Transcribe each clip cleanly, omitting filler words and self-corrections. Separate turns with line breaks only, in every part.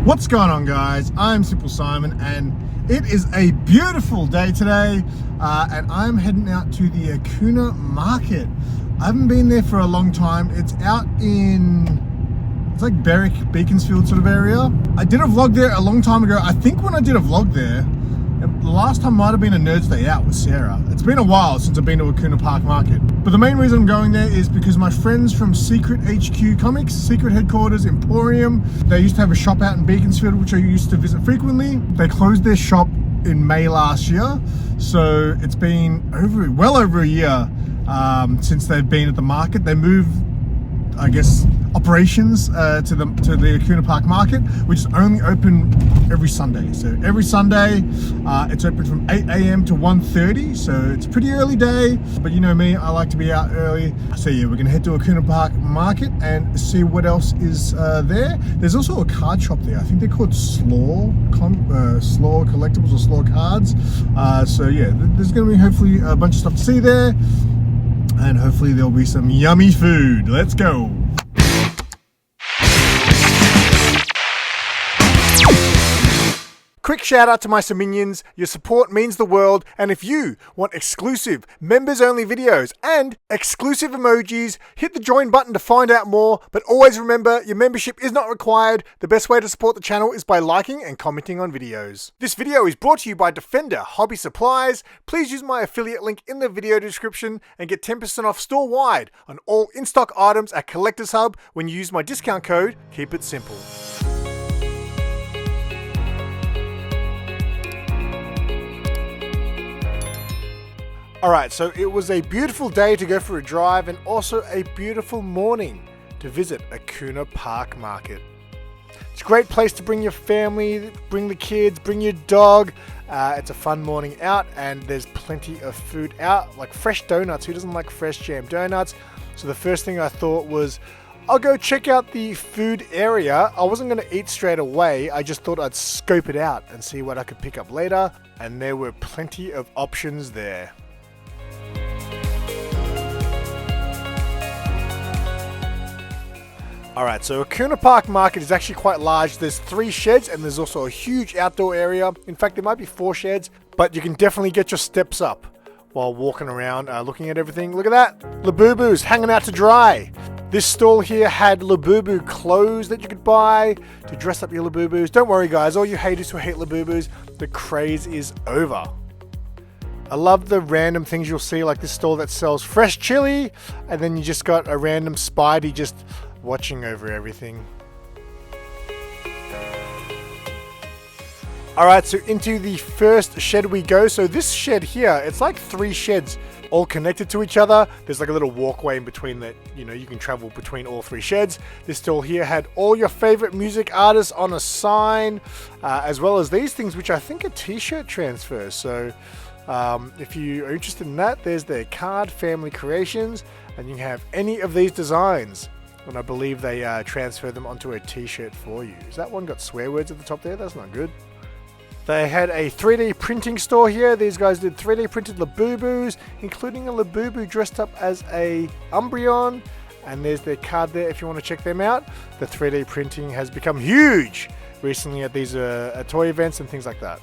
What's going on, guys? I'm SimpleSimon and it is a beautiful day today, and I'm heading out to the Akoonah market. I haven't been there for a long time. It's out in, it's like Berwick, Beaconsfield sort of area. I did a vlog there a long time ago. I think when I did a vlog there, the last time might have been a Nerd's Day Out with Sarah. It's been a while since I've been to Akoonah Park Market. But the main reason I'm going there is because my friends from Secret HQ Comics, Secret Headquarters, Emporium, they used to have a shop out in Beaconsfield, which I used to visit frequently. They closed their shop in May last year. So it's been well over a year since they've been at the market. They moved, I guess, operations to the Akoonah Park Market, which is only open every Sunday. So every Sunday it's open from 8 a.m. to 1:30, so it's a pretty early day, but you know me, I like to be out early. So yeah, we're gonna head to Akoonah Park Market and see what else is there. There's also a card shop there. I think they're called SLAW Collectables or SLAW Cards. So yeah, there's gonna be hopefully a bunch of stuff to see there, and hopefully there'll be some yummy food. Let's go. Quick shout out to my minions. Your support means the world, and if you want exclusive members only videos and exclusive emojis, hit the join button to find out more. But always remember, your membership is not required. The best way to support the channel is by liking and commenting on videos. This video is brought to you by Defender Hobby Supplies. Please use my affiliate link in the video description and get 10% off store-wide on all in-stock items at Collectors Hub when you use my discount code, Keep It Simple. Alright, so it was a beautiful day to go for a drive and also a beautiful morning to visit Akoonah Park Market. It's a great place to bring your family, bring the kids, bring your dog. It's a fun morning out and there's plenty of food out, like fresh donuts. Who doesn't like fresh jam donuts? So the first thing I thought was, I'll go check out the food area. I wasn't going to eat straight away. I just thought I'd scope it out and see what I could pick up later. And there were plenty of options there. Alright, so Akoonah Park Market is actually quite large. There's 3 sheds and there's also a huge outdoor area. In fact, there might be 4 sheds, but you can definitely get your steps up while walking around, looking at everything. Look at that! Labubu's hanging out to dry. This stall here had Labubu clothes that you could buy to dress up your Labubus. Don't worry guys, all you haters who hate Labubus, the craze is over. I love the random things you'll see, like this stall that sells fresh chili, and then you just got a random Spidey just watching over everything. Alright, so into the first shed we go. So this shed here, it's like 3 sheds all connected to each other. There's like a little walkway in between that, you know, you can travel between all 3 sheds. This stall here had all your favorite music artists on a sign, as well as these things, which I think are t-shirt transfers. So if you are interested in that, there's their card, Family Creations, and you can have any of these designs. And I believe they transfer them onto a t-shirt for you. Is that one got swear words at the top there? That's not good. They had a 3D printing store here. These guys did 3D printed Labubus, including a Labubu dressed up as a Umbreon. And there's their card there if you want to check them out. The 3D printing has become huge recently at these toy events and things like that.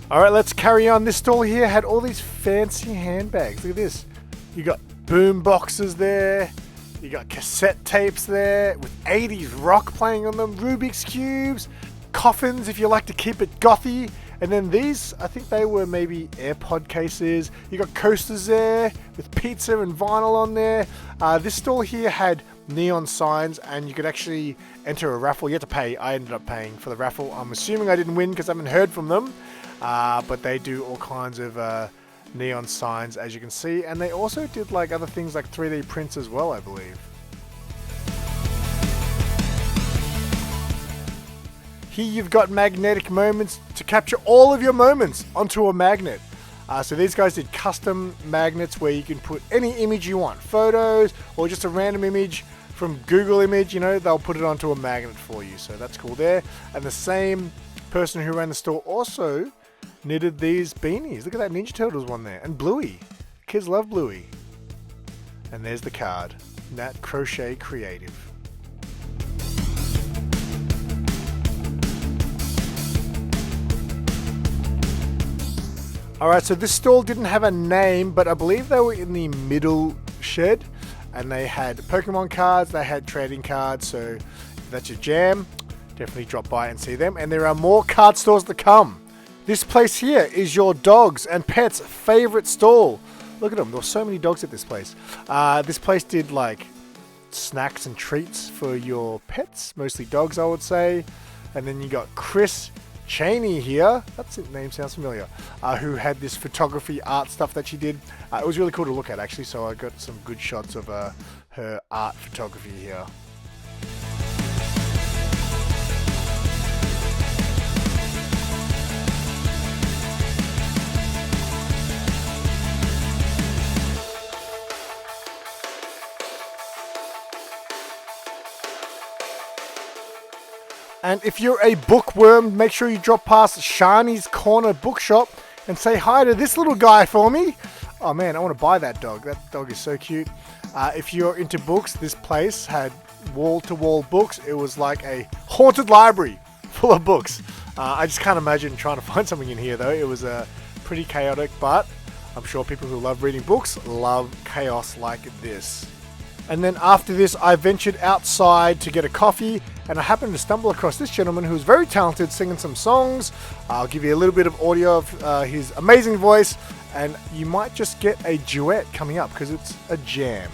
Alright, let's carry on. This stall here had all these fancy handbags. Look at this. You got boom boxes there. You got cassette tapes there with 80s rock playing on them. Rubik's Cubes. Coffins if you like to keep it gothy. And then these, I think they were maybe AirPod cases. You got coasters there with pizza and vinyl on there. This stall here had neon signs and you could actually enter a raffle. You had to pay. I ended up paying for the raffle. I'm assuming I didn't win because I haven't heard from them. But they do all kinds of neon signs, as you can see, and they also did like other things like 3D prints as well, I believe. Here you've got magnetic moments to capture all of your moments onto a magnet. So these guys did custom magnets where you can put any image you want, photos or just a random image from Google Image, you know, they'll put it onto a magnet for you. So that's cool there. And the same person who ran the store also knitted these beanies. Look at that Ninja Turtles one there. And Bluey. Kids love Bluey. And there's the card, Nat Crochet Creative. Alright, so this stall didn't have a name, but I believe they were in the middle shed, and they had Pokemon cards, they had trading cards, so if that's your jam, definitely drop by and see them. And there are more card stores to come. This place here is your dogs and pets' favorite stall. Look at them, there were so many dogs at this place. This place did like snacks and treats for your pets, mostly dogs I would say. And then you got Chris Cheney here, that's it, name sounds familiar, who had this photography art stuff that she did. It was really cool to look at actually, so I got some good shots of her art photography here. And if you're a bookworm, make sure you drop past Shani's Corner Bookshop and say hi to this little guy for me. Oh man, I want to buy that dog. That dog is so cute. If you're into books, this place had wall-to-wall books. It was like a haunted library full of books. I just can't imagine trying to find something in here though. It was pretty chaotic, but I'm sure people who love reading books love chaos like this. And then after this, I ventured outside to get a coffee, and I happened to stumble across this gentleman who's very talented singing some songs. I'll give you a little bit of audio of his amazing voice, and you might just get a duet coming up because it's a jam.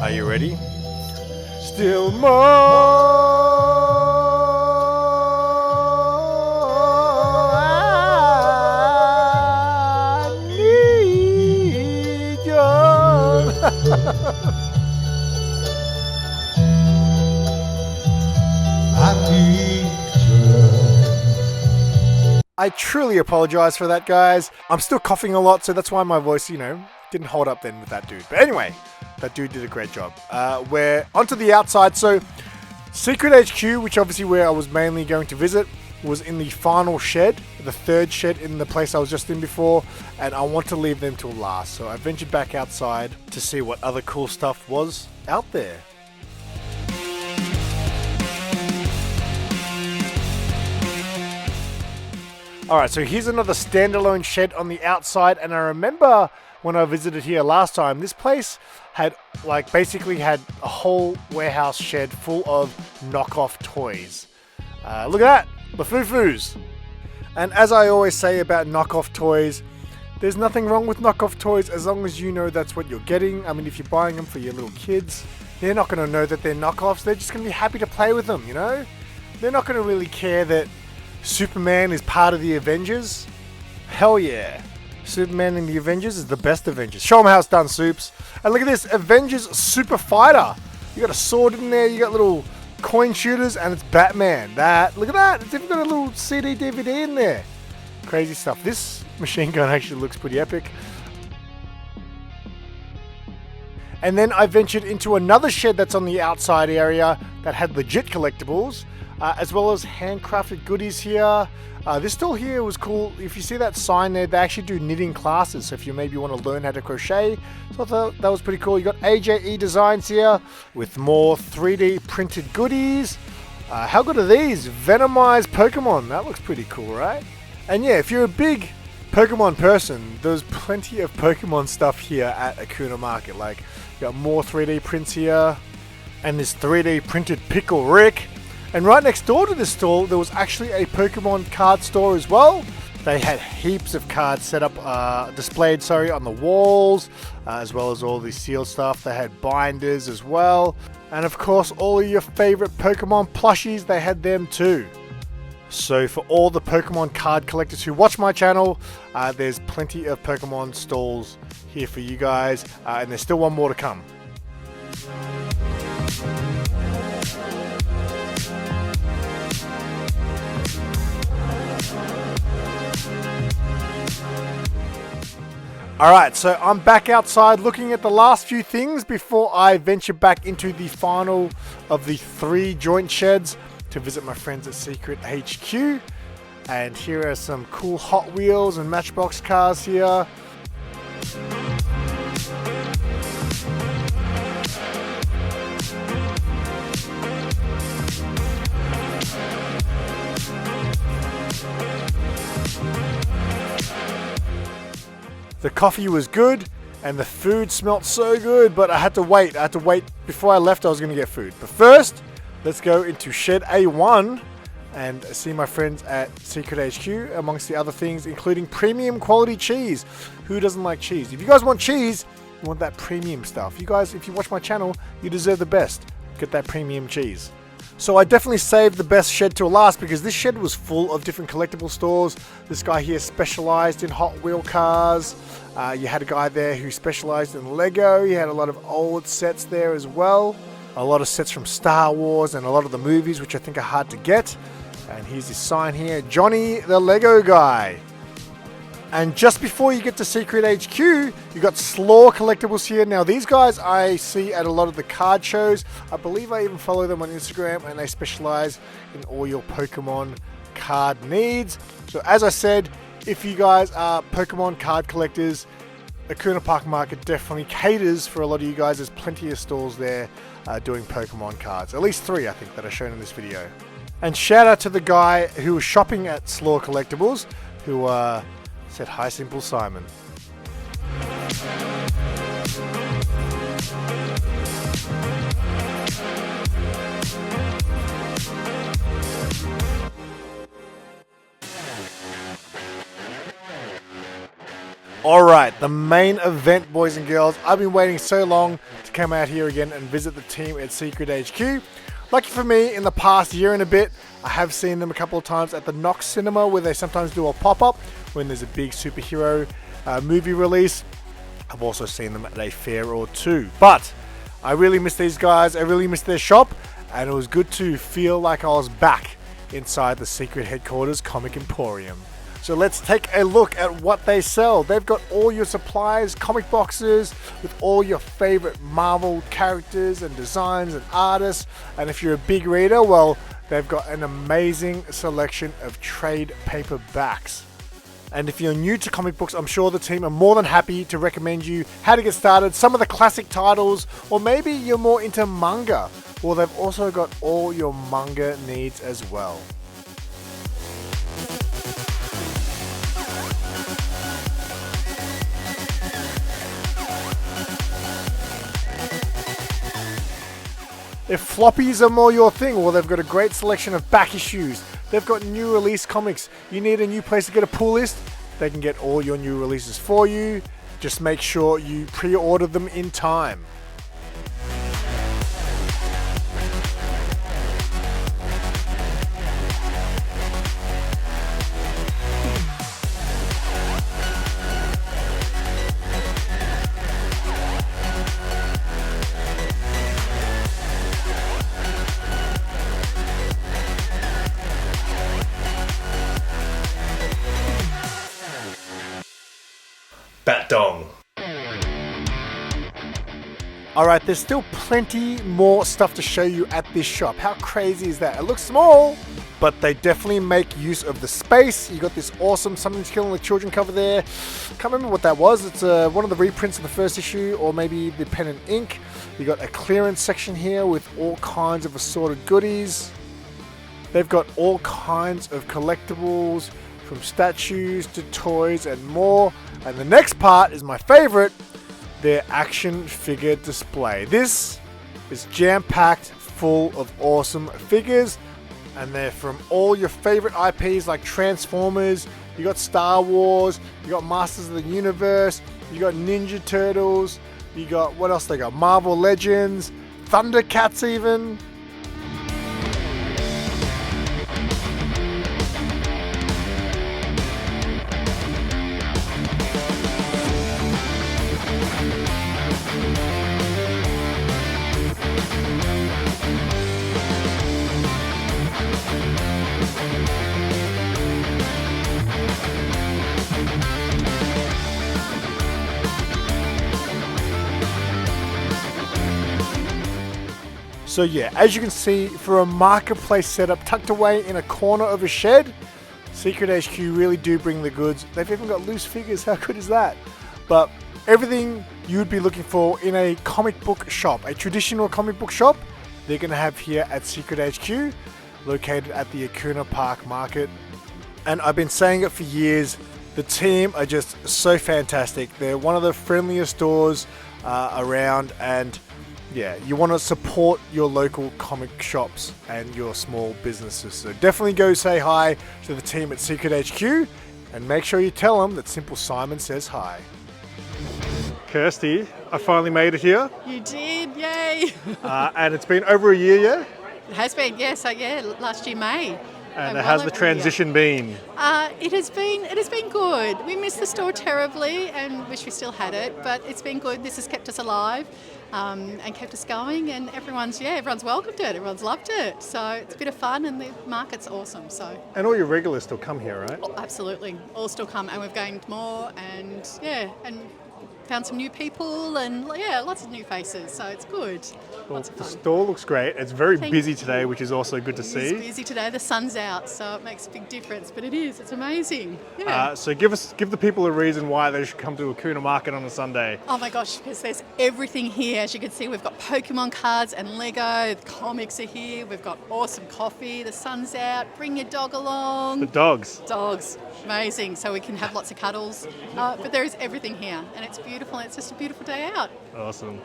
Are you ready? Still more I need you. I truly apologize for that, guys. I'm still coughing a lot, so that's why my voice, didn't hold up then with that dude. But anyway, that dude did a great job. We're onto the outside. So Secret HQ, which obviously where I was mainly going to visit, was in the final shed, the third shed in the place I was just in before, and I want to leave them till last. So I ventured back outside to see what other cool stuff was out there. Alright, so here's another standalone shed on the outside, and I remember when I visited here last time, this place had basically had a whole warehouse shed full of knockoff toys. Look at that, the foo-foos. And as I always say about knockoff toys, there's nothing wrong with knockoff toys as long as you know that's what you're getting. I mean, if you're buying them for your little kids, they're not going to know that they're knockoffs. They're just going to be happy to play with them, They're not going to really care that Superman is part of the Avengers. Hell yeah. Superman in the Avengers is the best Avengers. Show them how it's done, Soups. And look at this, Avengers Super Fighter. You got a sword in there, you got little coin shooters, and it's Batman. Look at that, it's even got a little CD DVD in there. Crazy stuff. This machine gun actually looks pretty epic. And then I ventured into another shed that's on the outside area that had legit collectibles, as well as handcrafted goodies here. This stall here was cool. If you see that sign there, they actually do knitting classes. So if you maybe want to learn how to crochet, so I thought that was pretty cool. You got AJE Designs here with more 3D printed goodies. How good are these? Venomized Pokemon. That looks pretty cool, right? And yeah, if you're a big Pokemon person, there's plenty of Pokemon stuff here at Akoonah Market. Like, you got more 3D prints here, and this 3D printed Pickle Rick. And right next door to this stall, there was actually a Pokemon card store as well. They had heaps of cards set up, displayed, on the walls, as well as all the sealed stuff. They had binders as well. And of course, all of your favorite Pokemon plushies, they had them too. So for all the Pokemon card collectors who watch my channel, there's plenty of Pokemon stalls here for you guys. And there's still one more to come. Alright, so I'm back outside looking at the last few things before I venture back into the final of the 3 joint sheds to visit my friends at Secret HQ. And here are some cool Hot Wheels and Matchbox cars here. The coffee was good and the food smelled so good, but I had to wait. Before I left, I was going to get food. But first, let's go into Shed A1 and see my friends at Secret HQ, amongst the other things, including premium quality cheese. Who doesn't like cheese? If you guys want cheese, you want that premium stuff. You guys, if you watch my channel, you deserve the best. Get that premium cheese. So I definitely saved the best shed till last because this shed was full of different collectible stores. This guy here specialized in Hot Wheel cars. You had a guy there who specialized in Lego. You had a lot of old sets there as well. A lot of sets from Star Wars and a lot of the movies, which I think are hard to get. And here's his sign here, Johnny the Lego Guy. And just before you get to Secret HQ, you got SLAW collectibles here. Now these guys I see at a lot of the card shows. I believe I even follow them on Instagram, and they specialize in all your Pokemon card needs. So as I said, if you guys are Pokemon card collectors, Akoonah Park Market definitely caters for a lot of you guys. There's plenty of stalls there doing Pokemon cards. At least 3 I think that are shown in this video. And shout out to the guy who was shopping at SLAW collectibles who said, "Hi, SimpleSimon." Alright, the main event, boys and girls. I've been waiting so long to come out here again and visit the team at Secret HQ. Lucky for me, in the past year and a bit, I have seen them a couple of times at the Knox Cinema, where they sometimes do a pop-up when there's a big superhero movie release. I've also seen them at a fair or two. But I really miss these guys. I really miss their shop. And it was good to feel like I was back inside the secret headquarters Comic Emporium. So let's take a look at what they sell. They've got all your supplies, comic boxes with all your favorite Marvel characters and designs and artists. And if you're a big reader, well, they've got an amazing selection of trade paperbacks. And if you're new to comic books, I'm sure the team are more than happy to recommend you how to get started, some of the classic titles, or maybe you're more into manga. Well, they've also got all your manga needs as well. If floppies are more your thing, well, they've got a great selection of back issues. They've got new release comics. You need a new place to get a pull list? They can get all your new releases for you. Just make sure you pre-order them in time. Batdong. Alright, there's still plenty more stuff to show you at this shop. How crazy is that? It looks small, but they definitely make use of the space. You got this awesome Something's Killing the Children cover there. Can't remember what that was. It's one of the reprints of the first issue, or maybe the pen and ink. You got a clearance section here with all kinds of assorted goodies. They've got all kinds of collectibles, from statues to toys and more. And the next part is my favorite, their action figure display. This is jam-packed full of awesome figures, and they're from all your favorite IPs like Transformers, you got Star Wars, you got Masters of the Universe, you got Ninja Turtles, you got, what else they got? Marvel Legends, Thundercats even. So yeah, as you can see, for a marketplace setup tucked away in a corner of a shed, Secret HQ really do bring the goods. They've even got loose figures. How good is that? But everything you'd be looking for in a comic book shop, a traditional comic book shop, they're going to have here at Secret HQ, located at the Akoonah Park Market. And I've been saying it for years, the team are just so fantastic. They're one of the friendliest stores around, and yeah, you want to support your local comic shops and your small businesses. So definitely go say hi to the team at Secret HQ and make sure you tell them that SimpleSimon says hi. Kirsty, I finally made it here.
You did, yay!
And it's been over a year, yeah?
It has been, yes, last year May.
And how's the transition been?
It has been good. We missed the store terribly and wish we still had it, but it's been good. This has kept us alive and kept us going, and everyone's welcomed it. Everyone's loved it. So it's a bit of fun, and the market's awesome. So.
And all your regulars still come here, right?
Oh, absolutely, all still come, and we've gained more, and found some new people, and lots of new faces, so it's good.
Well, the store looks great. It's very busy today, which is also good to see.
It's busy today. The sun's out, so it makes a big difference. But it's amazing. Yeah.
So give the people a reason why they should come to Akoonah Market on a Sunday.
Oh my gosh, because there's everything here. As you can see, we've got Pokemon cards and Lego. The comics are here. We've got awesome coffee. The sun's out. Bring your dog along.
The dogs.
Dogs. Amazing. So we can have lots of cuddles. But there is everything here, and it's beautiful. And it's just a beautiful day out.
Awesome.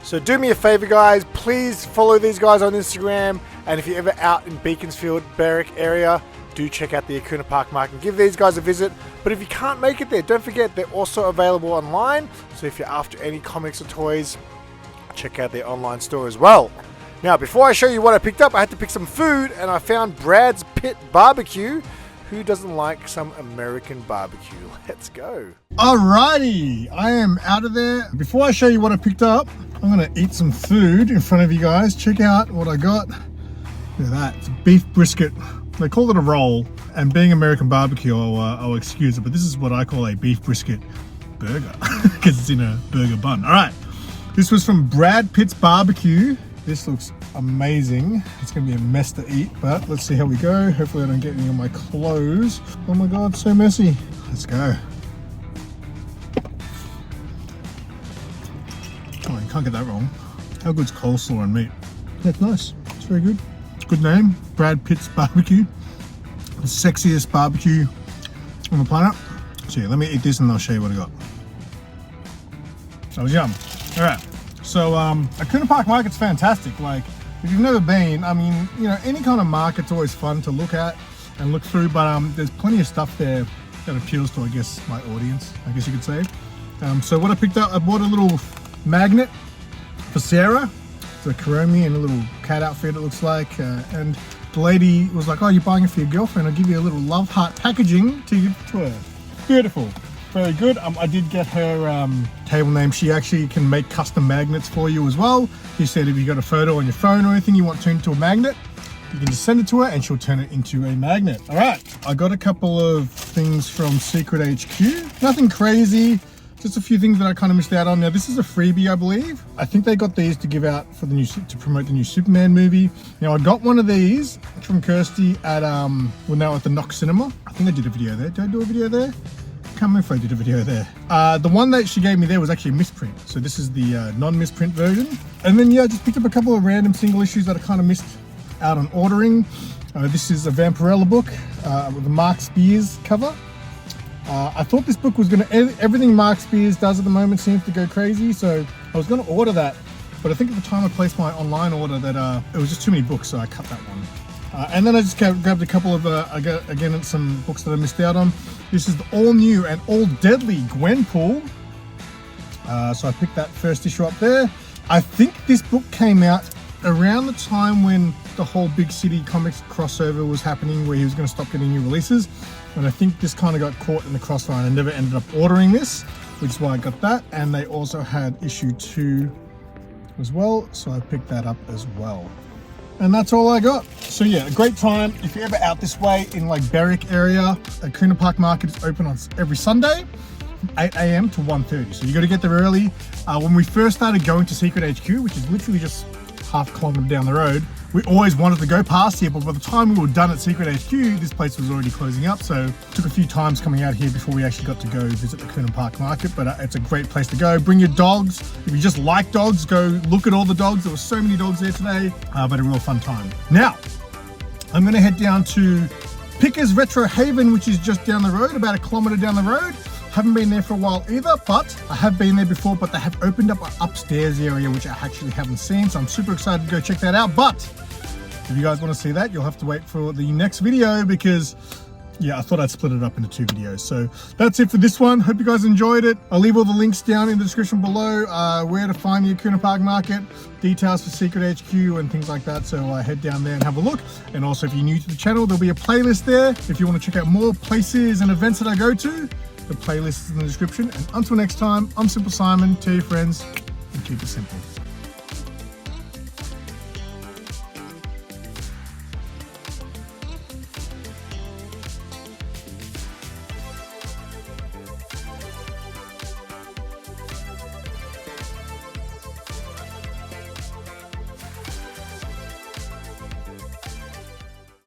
So do me a favor, guys, please follow these guys on Instagram, and if you're ever out in Beaconsfield, Berwick area, do check out the Akoonah Park Market and give these guys a visit. But if you can't make it there, don't forget they're also available online, so if you're after any comics or toys, check out their online store as well. Now, before I show you what I picked up, I had to pick some food, and I found Brad's Pit Barbecue. Who doesn't like some American barbecue? Let's go. Alrighty, I am out of there. Before I show you what I picked up, I'm gonna eat some food in front of you guys. Check out what I got. Look at that, it's a beef brisket. They call it a roll, and being American barbecue, I'll excuse it, but this is what I call a beef brisket burger, because it's in a burger bun. All right, this was from Brad Pitt's Barbecue. This looks amazing. It's gonna be a mess to eat, but let's see how we go. Hopefully I don't get any of my clothes. Oh my God, so messy. Let's go. Oh, you can't get that wrong. How good's coleslaw and meat? That's nice. It's very good. Good name, Brad Pitt's Barbecue. The sexiest barbecue on the planet. So yeah, let me eat this and I'll show you what I got. That was yum. All right. So Akoonah Park Market's fantastic. Like, if you've never been, I mean, you know, any kind of market's always fun to look at and look through, but there's plenty of stuff there that appeals to, I guess, my audience, I guess you could say. So what I picked up, I bought a little magnet for Sarah. It's a Karomi and a little cat outfit, it looks like. And the lady was like, oh, you're buying it for your girlfriend? I'll give you a little love heart packaging to give to her. Beautiful. Very good. I did get her table name. She actually can make custom magnets for you as well. She said if you got a photo on your phone or anything you want turned into a magnet, you can just send it to her and she'll turn it into a magnet. All right, I got a couple of things from Secret HQ. Nothing crazy, just a few things that I kind of missed out on. Now this is a freebie, I believe. I think they got these to give out for the to promote the new Superman movie. Now I got one of these from Kirsty at well, now at the Knox Cinema. I think I did a video there. Did I do a video there? I can't remember if I did a video there. The one that she gave me there was actually a misprint. So this is the non-misprint version. And then yeah, I just picked up a couple of random single issues that I kind of missed out on ordering. This is a Vampirella book with the Mark Spears cover. I thought this book was gonna, everything Mark Spears does at the moment seems to go crazy. So I was gonna order that, but I think at the time I placed my online order that it was just too many books, so I cut that one. And then I just grabbed a couple of, again, some books that I missed out on. This is the all new and all deadly Gwenpool. So I picked that first issue up there. I think this book came out around the time when the whole Big City Comics crossover was happening, where he was going to stop getting new releases. And I think this kind of got caught in the crossfire and I never ended up ordering this, which is why I got that. And they also had issue 2 as well. So I picked that up as well. And that's all I got. So yeah, a great time. If you're ever out this way in like Berwick area, Akoonah Park Market is open on every Sunday from 8 a.m. to 1:30. So you got to get there early. When we first started going to Secret HQ, which is literally just half a kilometer down the road, we always wanted to go past here, but by the time we were done at Secret HQ, this place was already closing up. So it took a few times coming out here before we actually got to go visit the Akoonah Park Market, but it's a great place to go. Bring your dogs. If you just like dogs, go look at all the dogs. There were so many dogs there today, but a real fun time. Now, I'm gonna head down to Pickers Retro Haven, which is just down the road, about a kilometer down the road. Haven't been there for a while either, but I have been there before, but they have opened up an upstairs area, which I actually haven't seen. So I'm super excited to go check that out. But if you guys want to see that, you'll have to wait for the next video because, yeah, I thought I'd split it up into 2 videos. So that's it for this one. Hope you guys enjoyed it. I'll leave all the links down in the description below, where to find the Akoonah Park Market, details for Secret HQ and things like that. So head down there and have a look. And also, if you're new to the channel, there'll be a playlist there. If you want to check out more places and events that I go to, the playlist is in the description. And until next time, I'm SimpleSimon. Tell your friends and keep it simple.